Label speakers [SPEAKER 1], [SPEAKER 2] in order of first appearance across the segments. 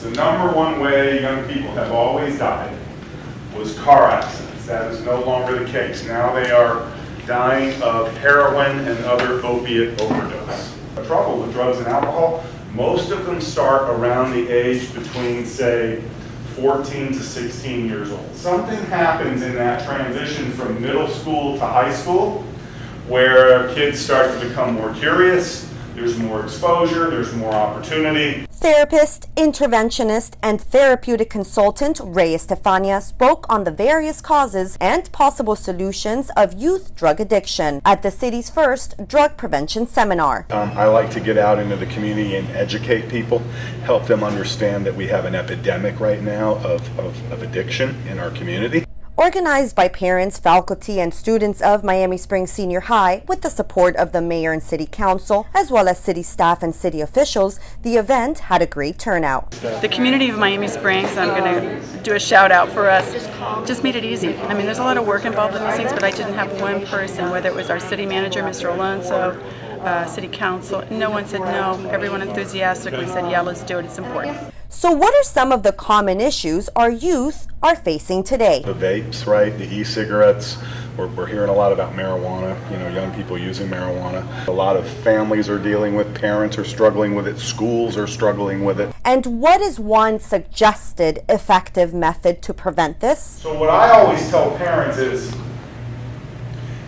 [SPEAKER 1] The number one way young people have always died was car accidents. That is no longer the case. Now they are dying of heroin and other opiate overdose. The trouble with drugs and alcohol, most of them start around the age between, say, 14 to 16 years old. Something happens in that transition from middle school to high school where kids start to become more curious, there's more exposure, there's more opportunity.
[SPEAKER 2] Therapist, interventionist, and therapeutic consultant Ray Estefania spoke on the various causes and possible solutions of youth drug addiction at the city's first drug prevention seminar.
[SPEAKER 3] I like to get out into the community and educate people, help them understand that we have an epidemic right now of addiction in our community.
[SPEAKER 2] Organized by parents, faculty, and students of Miami Springs Senior High with the support of the mayor and city council, as well as city staff and city officials, the event had a great turnout.
[SPEAKER 4] The community of Miami Springs, I'm going to do a shout out for us, just made it easy. I mean, there's a lot of work involved in these things, but I didn't have one person, whether it was our city manager, Mr. Alonso, city council, no one said no. Everyone enthusiastically said, yeah, let's do it, it's important.
[SPEAKER 2] So what are some of the common issues our youth are facing today?
[SPEAKER 3] The vapes, right? The e-cigarettes. We're hearing a lot about marijuana, young people using marijuana. A lot of families are dealing with, parents are struggling with it, schools are struggling with it.
[SPEAKER 2] And what is one suggested effective method to prevent this?
[SPEAKER 1] So what I always tell parents is,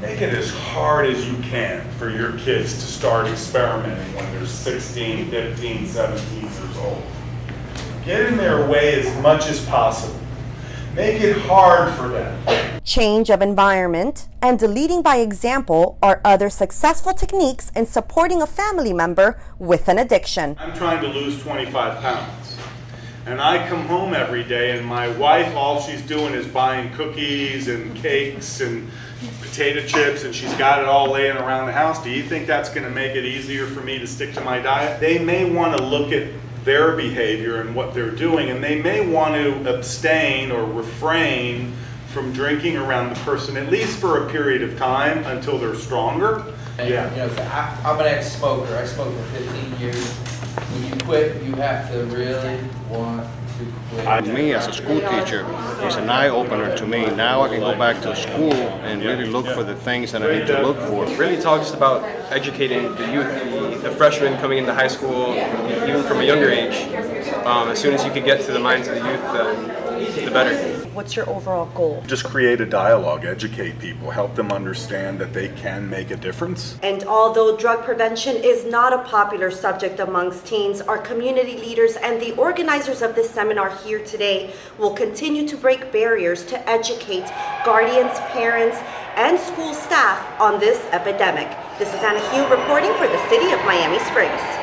[SPEAKER 1] make it as hard as you can for your kids to start experimenting when they're 16, 15, 17 years old. Get in their way as much as possible. Make it hard for them.
[SPEAKER 2] Change of environment and leading by example are other successful techniques in supporting a family member with an addiction.
[SPEAKER 1] I'm trying to lose 25 pounds. And I come home every day and my wife, all she's doing is buying cookies and cakes and potato chips, and she's got it all laying around the house. Do you think that's going to make it easier for me to stick to my diet? They may want to look at their behavior and what they're doing, and they may want to abstain or refrain from drinking around the person, at least for a period of time until they're stronger.
[SPEAKER 5] Yeah. I'm an ex-smoker. I smoked for 15 years. When you quit, you have to really want to quit.
[SPEAKER 6] Me as a school teacher, it's an eye-opener to me. Now I can go back to school and really look for the things that I need to look for.
[SPEAKER 7] Really talks about educating the youth, the freshmen coming into high school, even from a younger age. As soon as you can get to the minds of the youth, the better.
[SPEAKER 2] What's your overall goal?
[SPEAKER 3] Just create a dialogue, educate people, help them understand that they can make a difference.
[SPEAKER 2] And although drug prevention is not a popular subject amongst teens, our community leaders and the organizers of this seminar here today will continue to break barriers to educate guardians, parents, and school staff on this epidemic. This is Anna Hugh reporting for the City of Miami Springs.